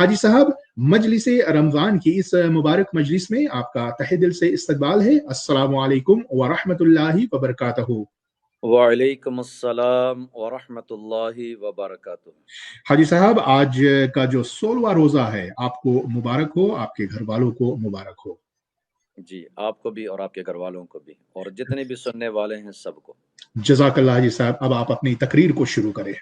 حاجی صاحب، مجلس رمضان کی اس مبارک مجلس میں آپ کا تہہ دل سے استقبال ہے۔ السلام علیکم ورحمۃ اللہ وبرکاتہ۔ وعلیکم السلام ورحمۃ اللہ وبرکاتہ۔ حاجی صاحب، آج کا جو 16واں روزہ ہے، آپ کو مبارک ہو، آپ کے گھر والوں کو مبارک ہو۔ جی، آپ کو بھی اور آپ کے گھر والوں کو بھی، اور جتنے بھی سننے والے ہیں سب کو۔ جزاک اللہ حاجی صاحب، اب آپ اپنی تقریر کو شروع کریں۔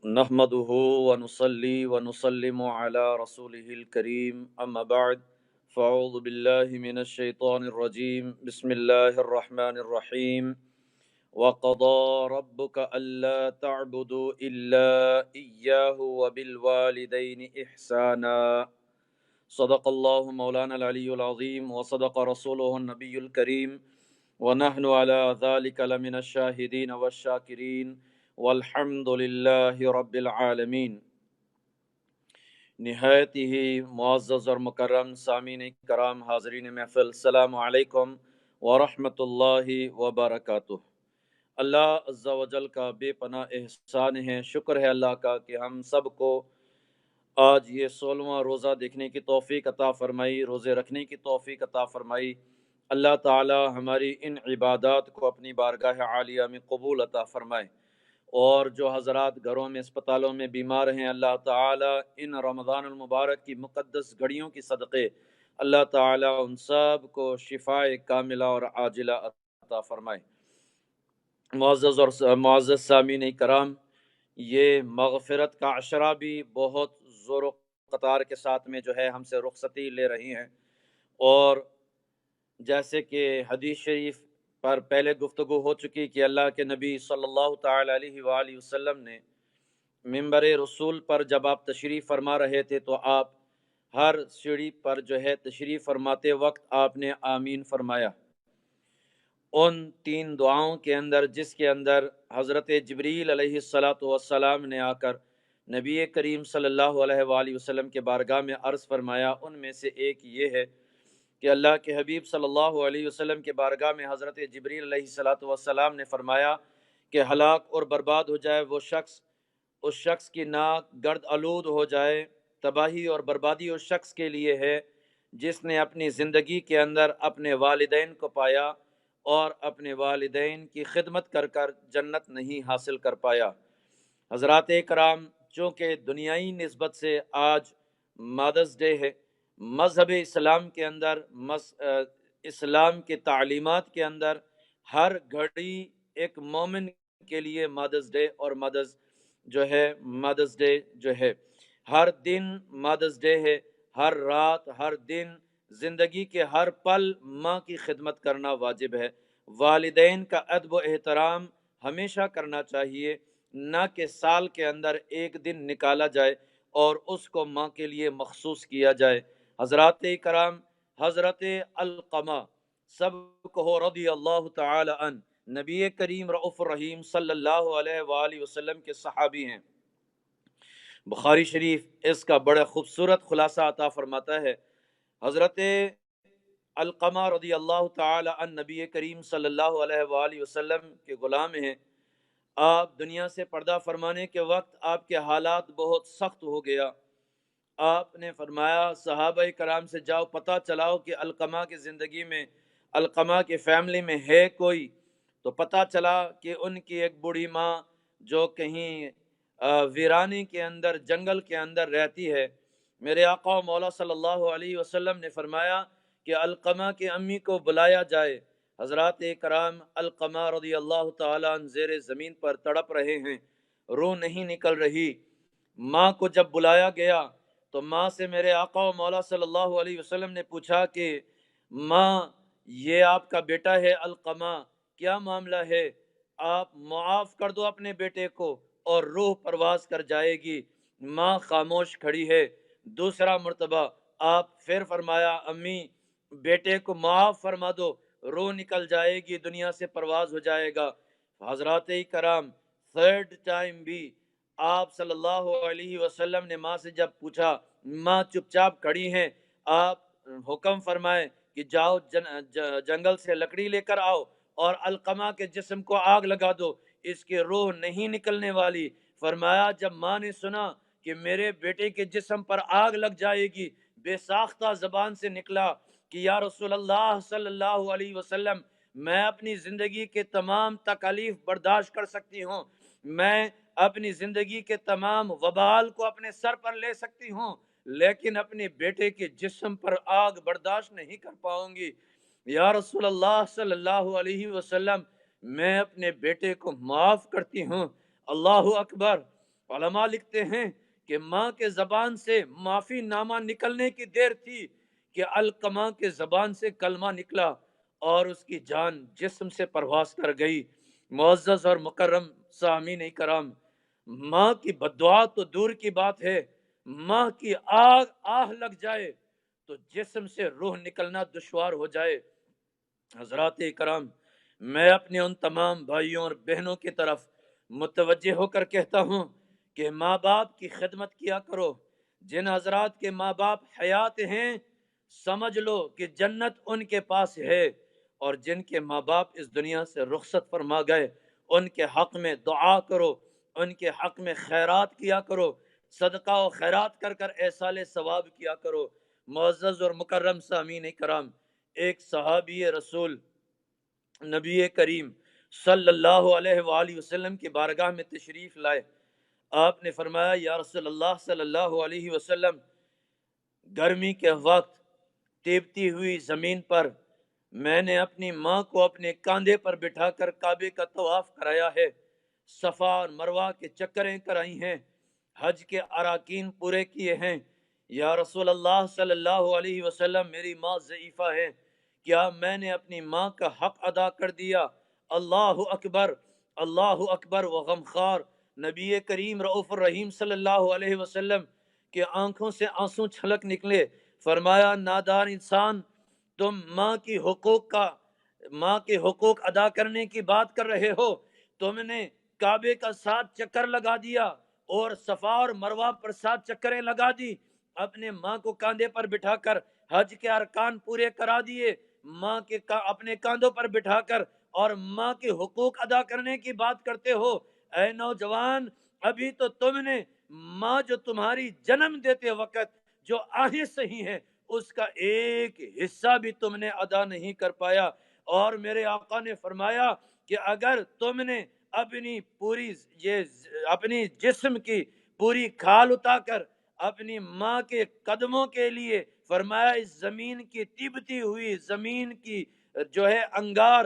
نحمده ونصلي ونسلم على رسوله الكريم، اما بعد فاعوذ باللہ من الشیطان الرجیم، بسم اللہ الرحمن الرحیم۔ وَقَضَى رَبُّكَ أَلَّا تَعْبُدُوا إِلَّا إِيَّاهُ وَبِالْوَالِدَيْنِ إِحْسَانًا۔ صدق اللہ مولانا العلی العظیم وصدق رسولہ النبی الکریم، ونحن على ذلك لمن الشاہدین والشاکرین، والحمد للہ رب العالمین۔ نہایت ہی معزز اور مکرم سامعین کرام، حاضرین محفل، السلام علیکم ورحمۃ اللہ وبرکاتہ۔ اللہ عز و جل کا بے پناہ احسان ہے، شکر ہے اللہ کا کہ ہم سب کو آج یہ 16واں روزہ دیکھنے کی توفیق عطا فرمائی، روزے رکھنے کی توفیق عطا فرمائی۔ اللہ تعالی ہماری ان عبادات کو اپنی بارگاہ عالیہ میں قبول عطا فرمائے، اور جو حضرات گھروں میں اسپتالوں میں بیمار ہیں، اللہ تعالی ان رمضان المبارک کی مقدس گھڑیوں کی صدقے اللہ تعالی ان سب کو شفاء کاملہ اور عاجلہ عطا فرمائے۔ معزز سامعین کرام، یہ مغفرت کا عشرہ بھی بہت زور و قطار کے ساتھ میں جو ہے ہم سے رخصتی لے رہی ہیں، اور جیسے کہ حدیث شریف پر پہلے گفتگو ہو چکی کہ اللہ کے نبی صلی اللہ تعالی علیہ وآلہ وسلم نے منبر رسول پر جب آپ تشریف فرما رہے تھے تو آپ ہر سیڑھی پر جو ہے تشریف فرماتے وقت آپ نے آمین فرمایا۔ ان 3 دعاؤں کے اندر جس کے اندر حضرت جبریل علیہ السلام نے آ کر نبی کریم صلی اللہ علیہ وآلہ وسلم کے بارگاہ میں عرض فرمایا، ان میں سے ایک یہ ہے کہ اللہ کے حبیب صلی اللہ علیہ وسلم کے بارگاہ میں حضرت جبریل علیہ السلام نے فرمایا کہ ہلاک اور برباد ہو جائے وہ شخص، اس شخص کی ناک گرد آلود ہو جائے۔ تباہی اور بربادی اس شخص کے لیے ہے جس نے اپنی زندگی کے اندر اپنے والدین کو پایا اور اپنے والدین کی خدمت کر کر جنت نہیں حاصل کر پایا۔ حضرات کرام، چونکہ دنیائی نسبت سے آج مادرز ڈے ہے، مذہب اسلام کے اندر اسلام کے تعلیمات کے اندر ہر گھڑی ایک مومن کے لیے مادرز ڈے اور مادرز ڈے جو ہے ہر دن مادرز ڈے ہے۔ ہر رات، ہر دن، زندگی کے ہر پل ماں کی خدمت کرنا واجب ہے۔ والدین کا ادب و احترام ہمیشہ کرنا چاہیے، نہ کہ سال کے اندر ایک دن نکالا جائے اور اس کو ماں کے لیے مخصوص کیا جائے۔ حضرات کرام، حضرت علقمہ سب کو رضی اللہ تعالی عنہ، نبی کریم رؤوف الرحیم صلی اللہ علیہ وآلہ وسلم کے صحابی ہیں۔ بخاری شریف اس کا بڑا خوبصورت خلاصہ عطا فرماتا ہے۔ حضرت علقمہ رضی اللہ تعالی عنہ نبی کریم صلی اللہ علیہ وآلہ وسلم کے غلام ہیں۔ آپ دنیا سے پردہ فرمانے کے وقت آپ کے حالات بہت سخت ہو گیا۔ آپ نے فرمایا صحابہ کرام سے جاؤ پتہ چلاؤ کہ علقمہ کی زندگی میں، علقمہ کی فیملی میں ہے کوئی؟ تو پتہ چلا کہ ان کی ایک بوڑھی ماں جو کہیں ویرانے کے اندر، جنگل کے اندر رہتی ہے۔ میرے آقا و مولا صلی اللہ علیہ وسلم نے فرمایا کہ علقمہ کی امی کو بلایا جائے۔ حضرات کرام، علقمہ رضی اللہ تعالیٰ عنہ زیر زمین پر تڑپ رہے ہیں، روح نہیں نکل رہی۔ ماں کو جب بلایا گیا تو ماں سے میرے آقا و مولا صلی اللہ علیہ وسلم نے پوچھا کہ ماں، یہ آپ کا بیٹا ہے علقمہ، کیا معاملہ ہے؟ آپ معاف کر دو اپنے بیٹے کو اور روح پرواز کر جائے گی۔ ماں خاموش کھڑی ہے۔ دوسرا مرتبہ آپ پھر فرمایا امی، بیٹے کو معاف فرما دو، روح نکل جائے گی، دنیا سے پرواز ہو جائے گا۔ حضرات کرام، تھرڈ ٹائم بھی آپ صلی اللہ علیہ وسلم نے ماں سے جب پوچھا، ماں چپ چاپ کھڑی ہیں، آپ حکم فرمائے کہ جاؤ جنگل سے لکڑی لے کر آؤ اور علقمہ کے جسم کو آگ لگا دو، اس کی روح نہیں نکلنے والی۔ فرمایا جب ماں نے سنا کہ میرے بیٹے کے جسم پر آگ لگ جائے گی، بے ساختہ زبان سے نکلا کہ یا رسول اللہ صلی اللہ علیہ وسلم، میں اپنی زندگی کے تمام تکالیف برداشت کر سکتی ہوں، میں اپنی زندگی کے تمام وبال کو اپنے سر پر لے سکتی ہوں، لیکن اپنے بیٹے کے جسم پر آگ برداشت نہیں کر پاؤں گی۔ یا رسول اللہ صلی اللہ علیہ وسلم، میں اپنے بیٹے کو معاف کرتی ہوں۔ اللہ اکبر۔ علماء لکھتے ہیں کہ ماں کے زبان سے معافی نامہ نکلنے کی دیر تھی کہ علقمہ کے زبان سے کلمہ نکلا اور اس کی جان جسم سے پرواز کر گئی۔ معزز اور مکرم سامعین کرام، ماں کی بددعا تو دور کی بات ہے، ماں کی آہ لگ جائے تو جسم سے روح نکلنا دشوار ہو جائے۔ حضرات کرام، میں اپنے ان تمام بھائیوں اور بہنوں کی طرف متوجہ ہو کر کہتا ہوں کہ ماں باپ کی خدمت کیا کرو۔ جن حضرات کے ماں باپ حیات ہیں، سمجھ لو کہ جنت ان کے پاس ہے، اور جن کے ماں باپ اس دنیا سے رخصت فرما گئے، ان کے حق میں دعا کرو، ان کے حق میں خیرات کیا کرو، صدقہ و خیرات کر کر احصال ثواب کیا کرو۔ معزز اور مکرم سامعین کرام، ایک صحابی رسول نبی کریم صلی اللہ علیہ وآلہ وسلم کی بارگاہ میں تشریف لائے۔ آپ نے فرمایا یا رسول اللہ صلی اللہ علیہ وسلم، گرمی کے وقت تیبتی ہوئی زمین پر میں نے اپنی ماں کو اپنے کاندھے پر بٹھا کر کعبے کا طواف کرایا ہے، صفا اور مروہ کے چکریں کرائی ہیں، حج کے اراکین پورے کیے ہیں۔ یا رسول اللہ صلی اللہ علیہ وسلم، میری ماں ضعیفہ ہے، کیا میں نے اپنی ماں کا حق ادا کر دیا؟ اللہ اکبر، اللہ اکبر۔ و غمخوار نبی کریم رؤوف الرحیم صلی اللہ علیہ وسلم کے آنکھوں سے آنسو چھلک نکلے۔ فرمایا نادان انسان، تم ماں کے حقوق ادا کرنے کی بات کر رہے ہو، تم نے کعبے کا 7 چکر لگا دیا اور صفا اور مروہ پر 7 چکریں لگا دی، اپنے ماں کو کاندھے پر بٹھا کر حج کے ارکان پورے کرا دیے، ماں کے اپنے کاندھوں پر بٹھا کر، اور ماں کے حقوق ادا کرنے کی بات کرتے ہو۔ اے نوجوان، ابھی تو تم نے ماں جو تمہاری جنم دیتے وقت جو آہیں سہی ہیں، اس کا ایک حصہ بھی تم نے ادا نہیں کر پایا۔ اور میرے آقا نے فرمایا کہ اگر تم نے اپنی جسم کی پوری کھال اٹھا کر اپنی ماں کے قدموں کے لیے، فرمایا اس زمین کی تبتی ہوئی زمین کی جو ہے انگار،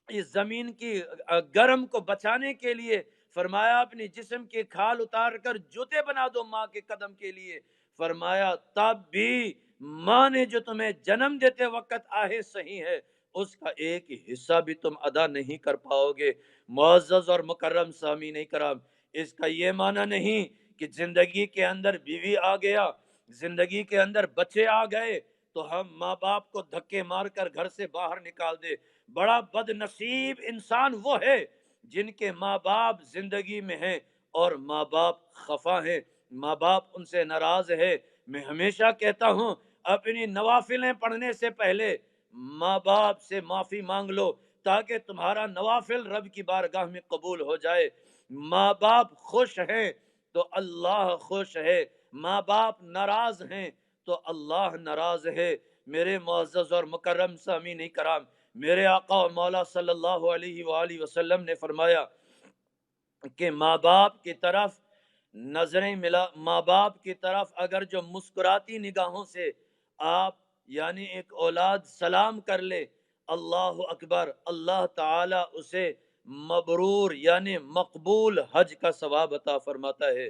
اس زمین کی گرم کو بچانے کے لیے، فرمایا اپنی جسم کی کھال اتار کر جوتے بنا دو ماں کے قدم کے لیے، فرمایا تب بھی ماں نے جو تمہیں جنم دیتے وقت آہے سہی ہے، اس کا ایک حصہ بھی تم ادا نہیں کر پاؤ گے۔ معزز اور مکرم سامعین کرام، اس کا یہ معنی نہیں کہ زندگی کے اندر بیوی آ گیا، زندگی کے اندر بچے آ گئے تو ہم ماں باپ کو دھکے مار کر گھر سے باہر نکال دے۔ بڑا بد نصیب انسان وہ ہے جن کے ماں باپ زندگی میں ہیں اور ماں باپ خفا ہیں، ماں باپ ان سے ناراض ہے۔ میں ہمیشہ کہتا ہوں، اپنی نوافلیں پڑھنے سے پہلے ماں باپ سے معافی مانگ لو تاکہ تمہارا نوافل رب کی بارگاہ میں قبول ہو جائے۔ ماں باپ خوش ہیں تو اللہ خوش ہے، ماں باپ ناراض ہیں تو اللہ ناراض ہے۔ میرے معزز اور مکرم سامعین کرام، میرے آقا و مولا صلی اللہ علیہ وآلہ وسلم نے فرمایا کہ ماں باپ کی طرف ماں باپ کی طرف اگر جو مسکراتی نگاہوں سے آپ یعنی ایک اولاد سلام کر لے، اللہ اکبر، اللہ تعالی اسے مبرور یعنی مقبول حج کا ثواب عطا فرماتا ہے۔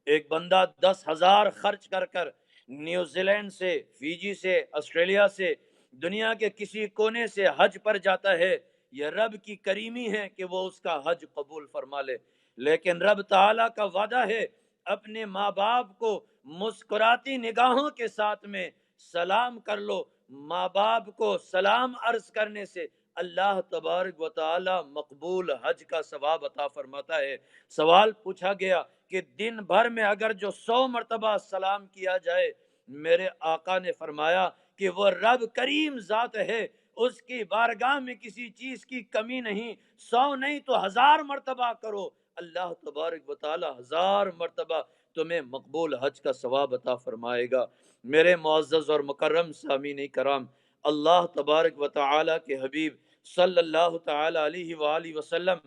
ایک بندہ 10,000 خرچ کر کر نیوزی لینڈ سے، فیجی سے، آسٹریلیا سے، دنیا کے کسی کونے سے حج پر جاتا ہے، یہ رب کی کریمی ہے کہ وہ اس کا حج قبول فرما لے۔ لیکن رب تعالیٰ کا وعدہ ہے، اپنے ماں باپ کو مسکراتی نگاہوں کے ساتھ میں سلام کر لو۔ ماں باپ کو سلام عرض کرنے سے اللہ تبارک و تعالی مقبول حج کا ثواب عطا فرماتا ہے۔ سوال پوچھا گیا کہ دن بھر میں اگر جو 100 مرتبہ سلام کیا جائے، میرے آقا نے فرمایا کہ وہ رب کریم ذات ہے، اس کی بارگاہ میں کسی چیز کی کمی نہیں، 100 نہیں تو 1000 مرتبہ کرو، اللہ تبارک و تعالی 1000 مرتبہ تمہیں مقبول حج کا ثواب عطا فرمائے گا۔ میرے معزز اور مکرم سامعین کرام، اللہ تبارک و تعالی کے حبیب صلی اللہ تعالی علیہ وآلہ وسلم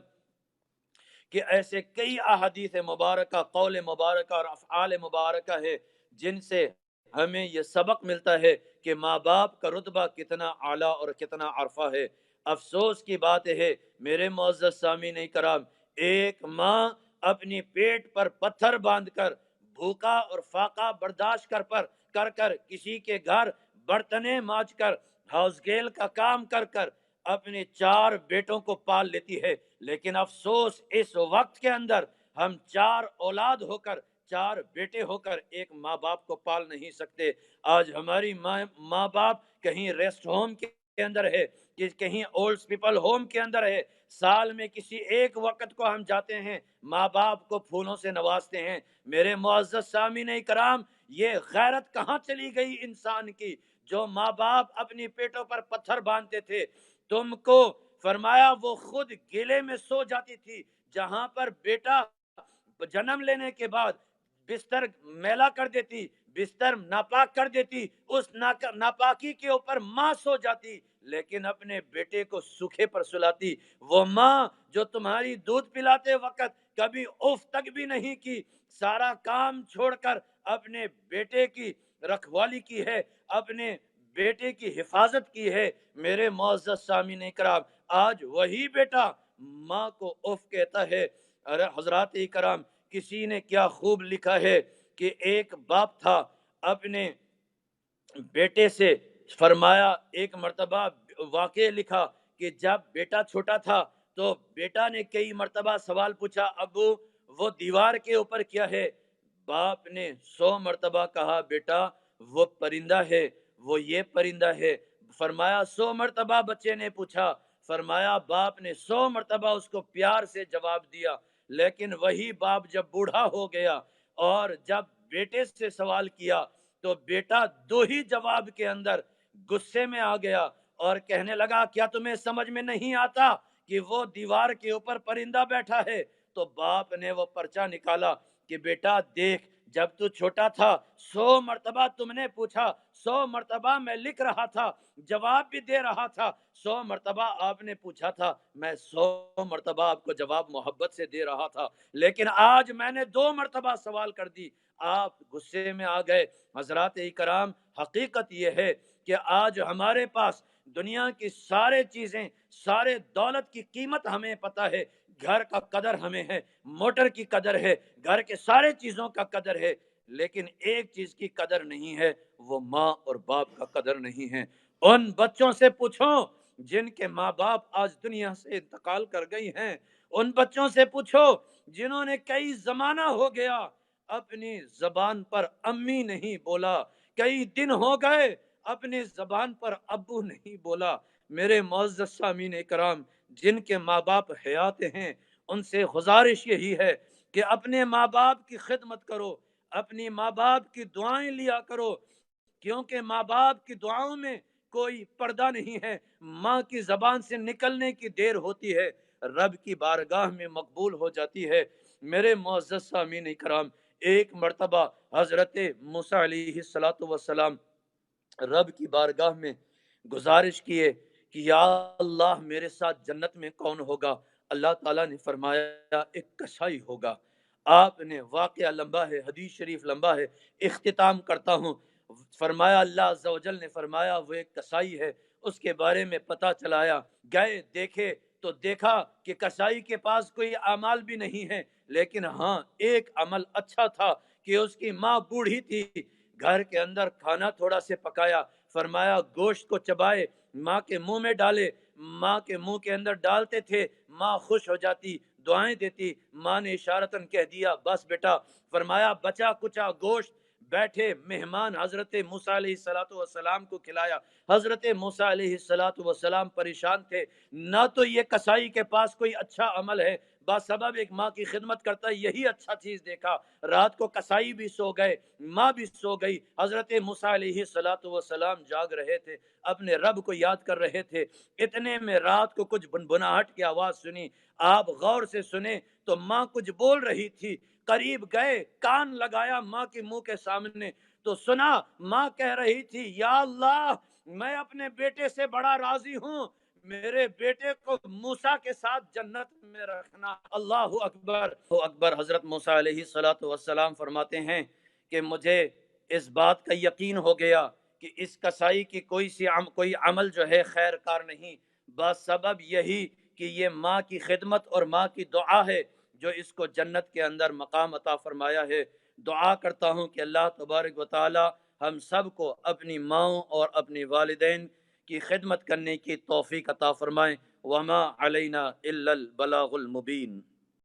کہ ایسے کئی احادیث مبارکہ، قول مبارکہ اور افعال مبارکہ ہے جن سے ہمیں یہ سبق ملتا ہے کہ ماں باپ کا رتبہ کتنا اعلیٰ اور کتنا عرفہ ہے۔ افسوس کی بات ہے میرے معزز سامعین کرام، ایک ماں اپنی پیٹ پر پتھر باندھ کر بھوکا اور فاقہ برداشت کر کر کسی کے گھر برتنیں مانج کر ہاؤس گیل کا کام کر کر اپنے 4 بیٹوں کو پال لیتی ہے، لیکن افسوس اس وقت کے اندر ہم 4 اولاد ہو کر، 4 بیٹے ہو کر ایک ماں باپ کو پال نہیں سکتے۔ آج ہماری ماں باپ کہیں ریسٹ ہوم کے اندر ہے، کہیں اولڈ پیپل ہوم کے اندر ہے، سال میں کسی ایک وقت کو ہم جاتے ہیں، ماں باپ کو پھولوں سے نوازتے ہیں۔ میرے معزز سامعین کرام، یہ غیرت کہاں چلی گئی انسان کی؟ جو ماں باپ اپنی پیٹوں پر پتھر باندھتے تھے، تم کو فرمایا وہ خود گلے میں سو جاتی تھی، جہاں پر بیٹا جنم لینے کے بعد بستر میلا کر دیتی، بستر ناپاک کر دیتی، اس ناپاکی کے اوپر ماں سو جاتی، لیکن اپنے بیٹے کو سوکھے پر سلاتی۔ وہ ماں جو تمہاری دودھ پلاتے وقت کبھی اف تک بھی نہیں کی، سارا کام چھوڑ کر اپنے بیٹے کی رکھوالی کی ہے، اپنے بیٹے کی حفاظت کی ہے۔ میرے معزز سامعین کرام، آج وہی بیٹا ماں کو اف کہتا ہے۔ ارے حضرات کرام، کسی نے کیا خوب لکھا ہے کہ ایک باپ تھا، اپنے بیٹے سے فرمایا، ایک مرتبہ واقعہ لکھا کہ جب بیٹا چھوٹا تھا تو بیٹا نے کئی مرتبہ سوال پوچھا، ابو وہ دیوار کے اوپر کیا ہے؟ باپ نے 100 مرتبہ کہا، بیٹا وہ پرندہ ہے، وہ یہ پرندہ ہے۔ فرمایا 100 مرتبہ بچے نے پوچھا، فرمایا باپ نے 100 مرتبہ اس کو پیار سے جواب دیا، لیکن وہی باپ جب بوڑھا ہو گیا اور جب بیٹے سے سوال کیا تو بیٹا 2 ہی جواب کے اندر غصے میں آ گیا اور کہنے لگا، کیا تمہیں سمجھ میں نہیں آتا کہ وہ دیوار کے اوپر پرندہ بیٹھا ہے؟ تو باپ نے وہ پرچہ نکالا کہ بیٹا دیکھ، جب تو چھوٹا تھا 100 مرتبہ تم نے پوچھا، 100 مرتبہ میں لکھ رہا تھا، جواب بھی دے رہا تھا، 100 مرتبہ آپ نے پوچھا تھا، میں 100 مرتبہ آپ کو جواب محبت سے دے رہا تھا، لیکن آج میں نے 2 مرتبہ سوال کر دی، آپ غصے میں آ گئے۔ حضرات کرام، حقیقت یہ ہے کہ آج ہمارے پاس دنیا کی سارے چیزیں، سارے دولت کی قیمت ہمیں پتہ ہے، گھر کا قدر ہمیں ہے، موٹر کی قدر ہے، گھر کے سارے چیزوں کا قدر ہے، لیکن ایک چیز کی قدر نہیں ہے، وہ ماں اور باپ کا قدر نہیں ہے۔ ان بچوں سے پوچھو جن کے ماں باپ آج دنیا سے انتقال کر گئی ہیں، ان بچوں سے پوچھو جنہوں نے کئی زمانہ ہو گیا اپنی زبان پر امی نہیں بولا، کئی دن ہو گئے اپنی زبان پر ابو نہیں بولا۔ میرے معزز سامعین کرام، جن کے ماں باپ حیات ہیں، ان سے گزارش یہی ہے کہ اپنے ماں باپ کی خدمت کرو، اپنی ماں باپ کی دعائیں لیا کرو، کیونکہ ماں باپ کی دعاؤں میں کوئی پردہ نہیں ہے۔ ماں کی زبان سے نکلنے کی دیر ہوتی ہے، رب کی بارگاہ میں مقبول ہو جاتی ہے۔ میرے معزز سامعین کرام، ایک مرتبہ حضرت موسیٰ علیہ السلام رب کی بارگاہ میں گزارش کیے کہ یا اللہ میرے ساتھ جنت میں کون ہوگا؟ اللہ تعالیٰ نے فرمایا ایک کسائی ہوگا۔ آپ نے، واقعہ لمبا ہے، حدیث شریف لمبا ہے، اختتام کرتا ہوں۔ فرمایا اللہ عز و جل نے فرمایا وہ ایک کسائی ہے، اس کے بارے میں پتہ چلایا، گئے دیکھے تو دیکھا کہ کسائی کے پاس کوئی اعمال بھی نہیں ہے، لیکن ہاں ایک عمل اچھا تھا کہ اس کی ماں بوڑھی تھی، گھر کے اندر کھانا تھوڑا سے پکایا، فرمایا گوشت کو چبائے، ماں کے منہ میں ڈالے، ماں کے منہ کے اندر ڈالتے تھے، ماں خوش ہو جاتی، دعائیں دیتی۔ ماں نے اشارتاً کہہ دیا بس بیٹا، فرمایا بچا کچا گوشت بیٹھے مہمان حضرت موسیٰ علیہ السلام کو کھلایا۔ حضرت موسیٰ علیہ السلام پریشان تھے، نہ تو یہ کسائی کے پاس کوئی اچھا عمل ہے، بسبب ایک ماں کی خدمت کرتا ہے، یہی اچھا چیز دیکھا۔ رات کو کسائی بھی سو گئے، ماں بھی سو گئی، حضرت موسیٰ علیہ السلام جاگ رہے تھے، اپنے رب کو یاد کر رہے تھے۔ اتنے میں رات کو کچھ بنبناہٹ کی آواز سنی۔ آپ غور سے سنیں تو ماں کچھ بول رہی تھی، قریب گئے، کان لگایا ماں کے منہ کے سامنے، تو سنا ماں کہہ رہی تھی یا اللہ میں اپنے بیٹے سے بڑا راضی ہوں، میرے بیٹے کو موسیٰ کے ساتھ جنت میں رکھنا۔ اللہ اکبر، اللہ اکبر۔ حضرت موسیٰ علیہ السلام فرماتے ہیں کہ مجھے اس بات کا یقین ہو گیا کہ اس کسائی کی کوئی عمل جو ہے خیر کار نہیں، بس سبب یہی کہ یہ ماں کی خدمت اور ماں کی دعا ہے جو اس کو جنت کے اندر مقام عطا فرمایا ہے۔ دعا کرتا ہوں کہ اللہ تبارک و تعالی ہم سب کو اپنی ماں اور اپنی والدین کی خدمت کرنے کی توفیق عطا فرمائیں۔ وما علینا الا البلاغ المبین۔